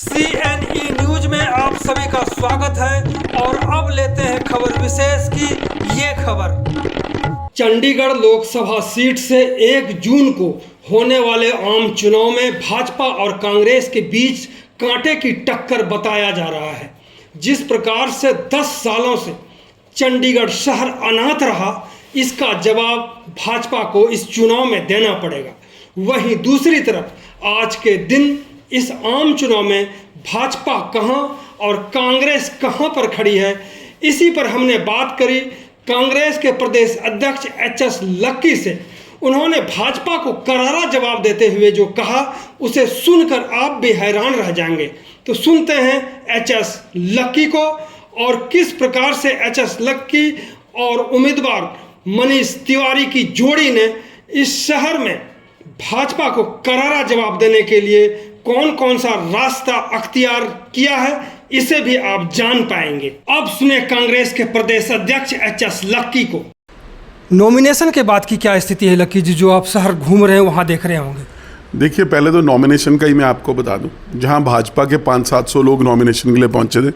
CNE news में आप सभी का स्वागत है और अब लेते हैं खबर विशेष की ये खबर। चंडीगढ़ लोकसभा सीट से 1 जून को होने वाले आम चुनाव में भाजपा और कांग्रेस के बीच कांटे की टक्कर बताया जा रहा है। जिस प्रकार से 10 सालों से चंडीगढ़ शहर अनाथ रहा, इसका जवाब भाजपा को इस चुनाव में देना पड़ेगा। वहीं दूसरी तरफ आज के दिन इस आम चुनाव में भाजपा कहां और कांग्रेस कहां पर खड़ी है, इसी पर हमने बात करी कांग्रेस के प्रदेश अध्यक्ष HS लक्की से। उन्होंने भाजपा को करारा जवाब देते हुए जो कहा, उसे सुनकर आप भी हैरान रह जाएंगे। तो सुनते हैं HS लक्की को और किस प्रकार से HS लक्की और उम्मीदवार मनीष तिवारी की जोड़ी ने इस शहर में भाजपा को करारा जवाब देने के लिए कौन कौन सा रास्ता अख्तियार किया है, इसे भी आप जान पाएंगे। अब सुने कांग्रेस के प्रदेश अध्यक्ष HS लक्की को। नॉमिनेशन के बाद की क्या स्थिति है लक्की जी, जो आप शहर घूम रहे हैं वहां देख रहे होंगे? देखिए, पहले तो नॉमिनेशन का ही मैं आपको बता दूं, जहां भाजपा के 500-700 लोग नॉमिनेशन के लिए पहुंचे थे,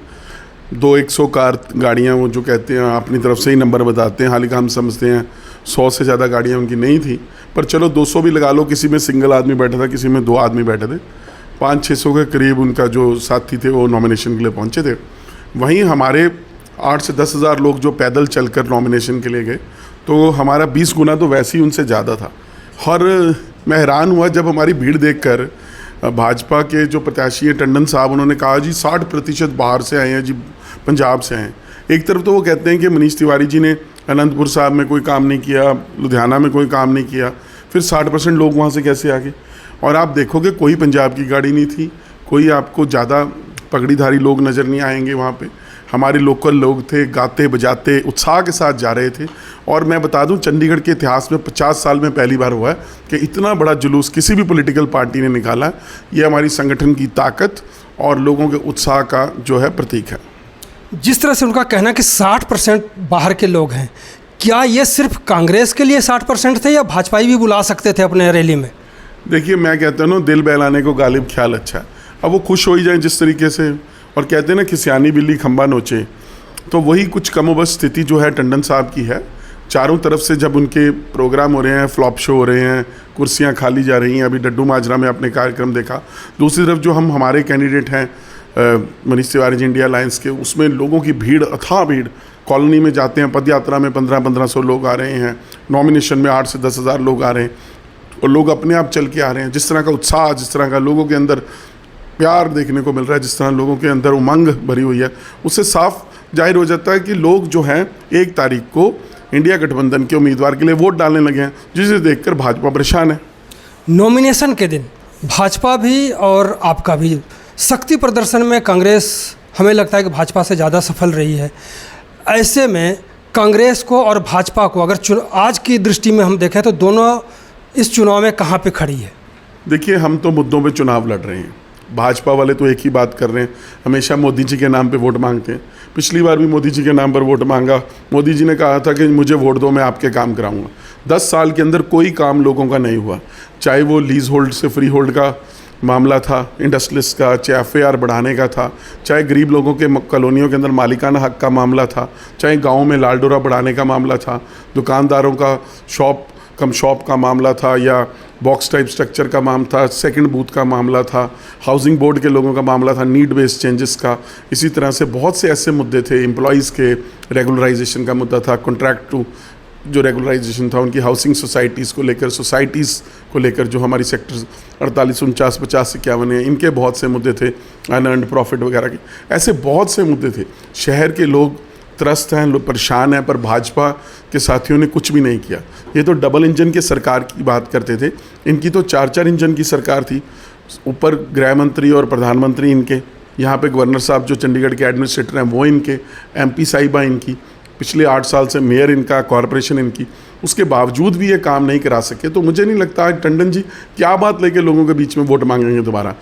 200 कार गाड़ियां, वो जो कहते हैं अपनी तरफ से ही नंबर बताते हैं, हालांकि हम समझते हैं 100 से ज़्यादा गाड़ियां उनकी नहीं थी, पर चलो 200 भी लगा लो। किसी में सिंगल आदमी बैठा था, किसी में 2 आदमी बैठे थे। 500-600 के करीब उनका जो साथी थे वो नॉमिनेशन के लिए पहुंचे थे। वहीं हमारे 8 से 10 हज़ार लोग जो पैदल चलकर नॉमिनेशन के लिए गए, तो हमारा 20 गुना तो वैसे ही उनसे ज़्यादा था। और मैं हैरान हुआ जब हमारी भीड़ देखकर भाजपा के जो प्रत्याशी हैं टंडन साहब, उन्होंने कहा जी 60% बाहर से आए हैं जी, पंजाब से आए हैं। एक तरफ तो वो कहते हैं कि मनीष तिवारी जी ने अनंतपुर साहब में कोई काम नहीं किया, लुधियाना में कोई काम नहीं किया, फिर 60% लोग वहाँ से कैसे आ गए? और आप देखोगे कोई पंजाब की गाड़ी नहीं थी, कोई आपको ज़्यादा पगड़ीधारी लोग नज़र नहीं आएंगे वहाँ पे। हमारे लोकल लोग थे, गाते बजाते उत्साह के साथ जा रहे थे। और मैं बता दूं, चंडीगढ़ के इतिहास में 50 साल में पहली बार हुआ है कि इतना बड़ा जुलूस किसी भी पॉलिटिकल पार्टी ने निकाला है। ये हमारी संगठन की ताकत और लोगों के उत्साह का जो है प्रतीक है। जिस तरह से उनका कहना कि 60% बाहर के लोग हैं, क्या ये सिर्फ कांग्रेस के लिए 60% थे या भाजपाई भी बुला सकते थे अपने रैली में? देखिए, मैं कहता हूँ ना, दिल बहलाने को गालिब ख्याल अच्छा है। अब वो खुश हो ही जाए जिस तरीके से, और कहते हैं ना कि सियानी बिल्ली खंबा नोचे, तो वही कुछ कमोबश स्थिति जो है टंडन साहब की है। चारों तरफ से जब उनके प्रोग्राम हो रहे हैं, फ्लॉप शो हो रहे हैं, कुर्सियां खाली जा रही हैं। अभी डड्डू माजरा में आपने कार्यक्रम देखा। दूसरी तरफ जो हमारे कैंडिडेट हैं मनीष तिवारी जी इंडिया अलायंस के, उसमें लोगों की भीड़, अथाह भीड़। कॉलोनी में जाते हैं, पद यात्रा में 1500 लोग आ रहे हैं, नॉमिनेशन में 8 से 10 हज़ार लोग आ रहे हैं, और लोग अपने आप चल के आ रहे हैं। जिस तरह का उत्साह, जिस तरह का लोगों के अंदर प्यार देखने को मिल रहा है, जिस तरह लोगों के अंदर उमंग भरी हुई है, उससे साफ जाहिर हो जाता है कि लोग जो हैं 1 तारीख को इंडिया गठबंधन के उम्मीदवार के लिए वोट डालने लगे हैं, जिसे देखकर भाजपा परेशान है। नॉमिनेशन के दिन भाजपा भी और आपका भी शक्ति प्रदर्शन में कांग्रेस, हमें लगता है कि भाजपा से ज़्यादा सफल रही है। ऐसे में कांग्रेस को और भाजपा को अगर आज की दृष्टि में हम देखें तो दोनों इस चुनाव में कहाँ पे खड़ी है? देखिए, हम तो मुद्दों पे चुनाव लड़ रहे हैं। भाजपा वाले तो एक ही बात कर रहे हैं, हमेशा मोदी जी के नाम पे वोट मांगते हैं। पिछली बार भी मोदी जी के नाम पर वोट मांगा। मोदी जी ने कहा था कि मुझे वोट दो, मैं आपके काम कराऊंगा। 10 साल के अंदर कोई काम लोगों का नहीं हुआ, चाहे वो लीज होल्ड से फ्री होल्ड का मामला था, इंडस्ट्रियलिस्ट का, चाहे FAR बढ़ाने का था, चाहे गरीब लोगों के कॉलोनियों के अंदर मालिकाना हक का मामला था, चाहे गाँव में लाल डोरा बढ़ाने का मामला था, दुकानदारों का शॉप का मामला था, या बॉक्स टाइप स्ट्रक्चर का मामला था, सेकंड बूथ का मामला था, हाउसिंग बोर्ड के लोगों का मामला था, नीड बेस्ड चेंजेस का। इसी तरह से बहुत से ऐसे मुद्दे थे। एम्प्लॉयज़ के रेगुलराइजेशन का मुद्दा था, कॉन्ट्रैक्ट टू जो रेगुलराइजेशन था, उनकी हाउसिंग सोसाइटीज़ को लेकर, सोसाइटीज़ को लेकर, जो हमारी सेक्टर 48, 49, 50, 51 है, इनके बहुत से मुद्दे थे, अनअर्न्ड प्रॉफिट वगैरह के। ऐसे बहुत से मुद्दे थे। शहर के लोग त्रस्त हैं, लोग परेशान हैं, पर भाजपा के साथियों ने कुछ भी नहीं किया। ये तो डबल इंजन के सरकार की बात करते थे, इनकी तो 4-4 इंजन की सरकार थी। ऊपर गृह मंत्री और प्रधानमंत्री इनके, यहाँ पे गवर्नर साहब जो चंडीगढ़ के एडमिनिस्ट्रेटर हैं वो इनके, MP साहिबा इनकी, पिछले 8 साल से मेयर इनका, कॉरपोरेशन इनकी। उसके बावजूद भी ये काम नहीं करा सके। तो मुझे नहीं लगता टंडन जी क्या बात लेके लोगों के बीच में वोट मांगेंगे दोबारा।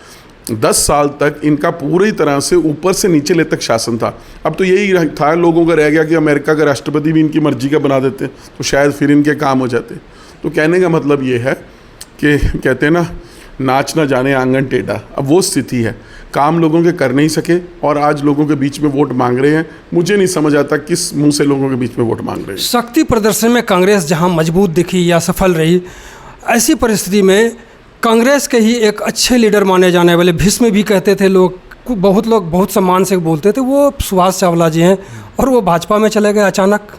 10 साल तक इनका पूरी तरह से ऊपर से नीचे ले तक शासन था। अब तो यही था, लोगों का रह गया कि अमेरिका का राष्ट्रपति भी इनकी मर्जी का बना देते तो शायद फिर इनके काम हो जाते। तो कहने का मतलब ये है कि कहते हैं ना, नाच ना जाने आंगन टेढ़ा, अब वो स्थिति है। काम लोगों के कर नहीं सके और आज लोगों के बीच में वोट मांग रहे हैं। मुझे नहीं समझ आता किस मुंह से लोगों के बीच में वोट मांग रहे हैं। शक्ति प्रदर्शन में कांग्रेस जहां मजबूत दिखी या सफल रही, ऐसी परिस्थिति में कांग्रेस के ही एक अच्छे लीडर माने जाने वाले, भीष्म भी कहते थे लोग बहुत सम्मान से बोलते थे, वो सुभाष चावला जी हैं और वो भाजपा में चले गए अचानक।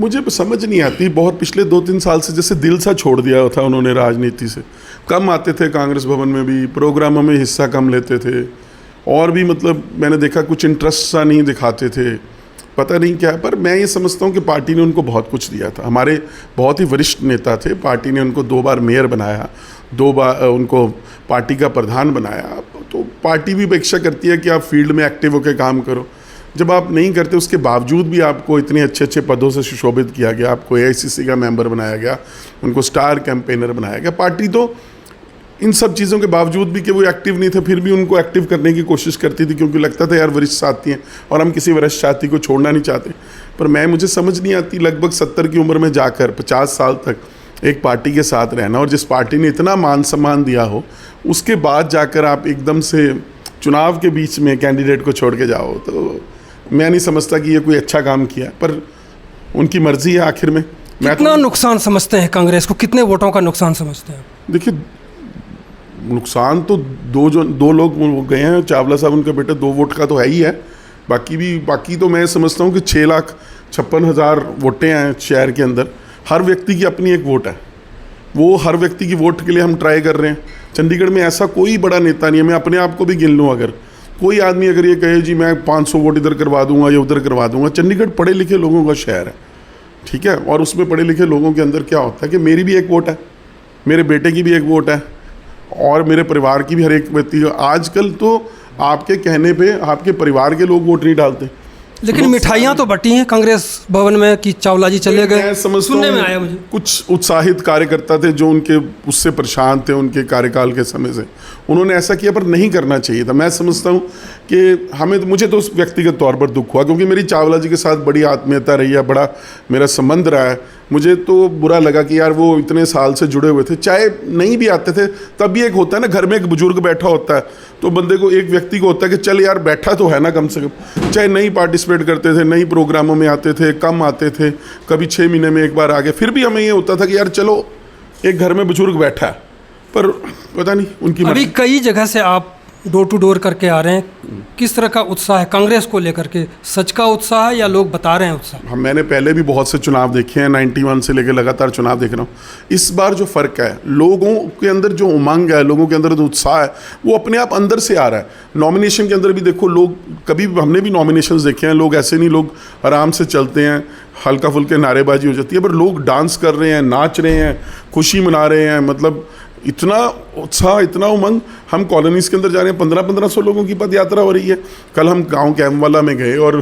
मुझे समझ नहीं आती, बहुत पिछले 2-3 साल से जैसे दिल सा छोड़ दिया था उन्होंने राजनीति से। कम आते थे कांग्रेस भवन में भी, प्रोग्रामों में हिस्सा कम लेते थे और भी मतलब मैंने देखा कुछ इंटरेस्ट सा नहीं दिखाते थे, पता नहीं क्या। पर मैं ये समझता हूँ कि पार्टी ने उनको बहुत कुछ दिया था। हमारे बहुत ही वरिष्ठ नेता थे, पार्टी ने उनको 2 बार मेयर बनाया, 2 बार उनको पार्टी का प्रधान बनाया। तो पार्टी भी अपेक्षा करती है कि आप फील्ड में एक्टिव होकर काम करो। जब आप नहीं करते, उसके बावजूद भी आपको इतने अच्छे अच्छे पदों से सुशोभित किया गया, आपको AICC का मेंबर बनाया गया, उनको स्टार कैंपेनर बनाया गया। पार्टी तो इन सब चीज़ों के बावजूद भी कि वो एक्टिव नहीं थे, फिर भी उनको एक्टिव करने की कोशिश करती थी, क्योंकि लगता था यार वरिष्ठ साथी हैं और हम किसी वरिष्ठ साथी को छोड़ना नहीं चाहते। पर मुझे समझ नहीं आती, लगभग 70 की उम्र में जाकर 50 साल तक एक पार्टी के साथ रहना, और जिस पार्टी ने इतना मान सम्मान दिया हो, उसके बाद जाकर आप एकदम से चुनाव के बीच में कैंडिडेट को छोड़ के जाओ, तो मैं नहीं समझता कि ये कोई अच्छा काम किया। पर उनकी मर्जी है आखिर में। कितना नुकसान समझते हैं कांग्रेस को, कितने वोटों का नुकसान समझते हैं? देखिए, नुकसान तो दो लोग गए हैं, चावला साहब उनके बेटे, 2 वोट का तो है ही है। बाकी तो मैं समझता हूँ कि 6,56,000 वोटें हैं शहर के अंदर। हर व्यक्ति की अपनी एक वोट है, वो हर व्यक्ति की वोट के लिए हम ट्राई कर रहे हैं। चंडीगढ़ में ऐसा कोई बड़ा नेता नहीं है, मैं अपने आप को भी गिन लूँ, अगर कोई आदमी अगर ये कहे जी मैं 500 वोट इधर करवा दूंगा या उधर करवा दूंगा। चंडीगढ़ पढ़े लिखे लोगों का शहर है, ठीक है, और उसमें पढ़े लिखे लोगों के अंदर क्या होता है कि मेरी भी एक वोट है, मेरे बेटे की भी एक वोट है और मेरे परिवार की भी हर एक व्यक्ति। आजकल तो आपके कहने पे आपके परिवार के लोग वोट नहीं डालते। लेकिन मिठाइयाँ तो बटी हैं कांग्रेस भवन में कि चावला जी चले गए, सुनने में आया मुझे। कुछ उत्साहित कार्यकर्ता थे जो उनके उससे परेशान थे, उनके कार्यकाल के समय से, उन्होंने ऐसा किया, पर नहीं करना चाहिए था। मैं समझता हूँ कि मुझे तो उस व्यक्तिगत तौर पर दुख हुआ, क्योंकि मेरी चावला जी के साथ बड़ी आत्मीयता रही है, बड़ा मेरा संबंध रहा है। मुझे तो बुरा लगा कि यार वो इतने साल से जुड़े हुए थे, चाहे नहीं भी आते थे तब भी एक होता है ना, घर में एक बुजुर्ग बैठा होता है तो बंदे को, एक व्यक्ति को होता है कि चल यार बैठा तो है ना कम से कम। चाहे नहीं पार्टिसिपेट करते थे, नहीं प्रोग्रामों में आते थे, कम आते थे, कभी 6 महीने में एक बार आ गए, फिर भी हमें ये होता था कि यार चलो एक घर में बुजुर्ग बैठा है। पर पता नहीं उनकी अभी कई जगह से आप डोर टू डोर करके आ रहे हैं, किस तरह का उत्साह है कांग्रेस को लेकर के? सच का उत्साह है या लोग बता रहे हैं उत्साह? मैंने पहले भी बहुत से चुनाव देखे हैं, 91 से लेकर लगातार चुनाव देख रहा हूँ। इस बार जो फ़र्क है, लोगों के अंदर जो उमंग है, लोगों के अंदर जो उत्साह है, वो अपने आप अंदर से आ रहा है। नॉमिनेशन के अंदर भी देखो, लोग कभी हमने भी नॉमिनेशंस देखे हैं, लोग ऐसे नहीं, लोग आराम से चलते हैं, हल्का फुल्के नारेबाजी हो जाती है, पर लोग डांस कर रहे हैं, नाच रहे हैं, खुशी मना रहे हैं। मतलब इतना उत्साह, इतना उमंग। हम कॉलोनीज़ के अंदर जा रहे हैं, 1500 लोगों की पद यात्रा हो रही है। कल हम गांव कैम्पवाला में गए और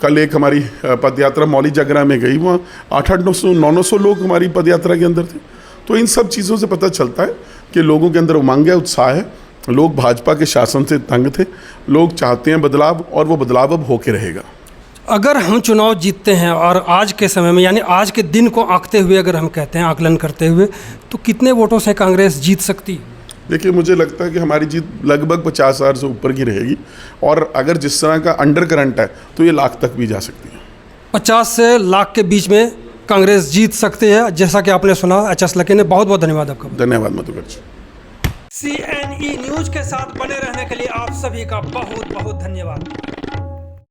कल एक हमारी पद यात्रा मौली जगरा में गई, वहाँ 800-900 लोग हमारी पद यात्रा के अंदर थे। तो इन सब चीज़ों से पता चलता है कि लोगों के अंदर उमंग है, उत्साह है। लोग भाजपा के शासन से तंग थे, लोग चाहते हैं बदलाव, और वो बदलाव अब होके रहेगा। अगर हम चुनाव जीतते हैं और आज के समय में, यानी आज के दिन को आंकते हुए अगर हम कहते हैं, आकलन करते हुए, तो कितने वोटों से कांग्रेस जीत सकती है? देखिए, मुझे लगता है कि हमारी जीत लगभग 50,000 से ऊपर की रहेगी, और अगर जिस तरह का अंडर करंट है तो ये लाख तक भी जा सकती है। 50 से लाख के बीच में कांग्रेस जीत सकती है, जैसा कि आपने सुना। HS लकी ने बहुत बहुत धन्यवाद आपका। धन्यवाद मधुकर जी। CNE न्यूज़ के साथ बने रहने के लिए आप सभी का बहुत बहुत धन्यवाद।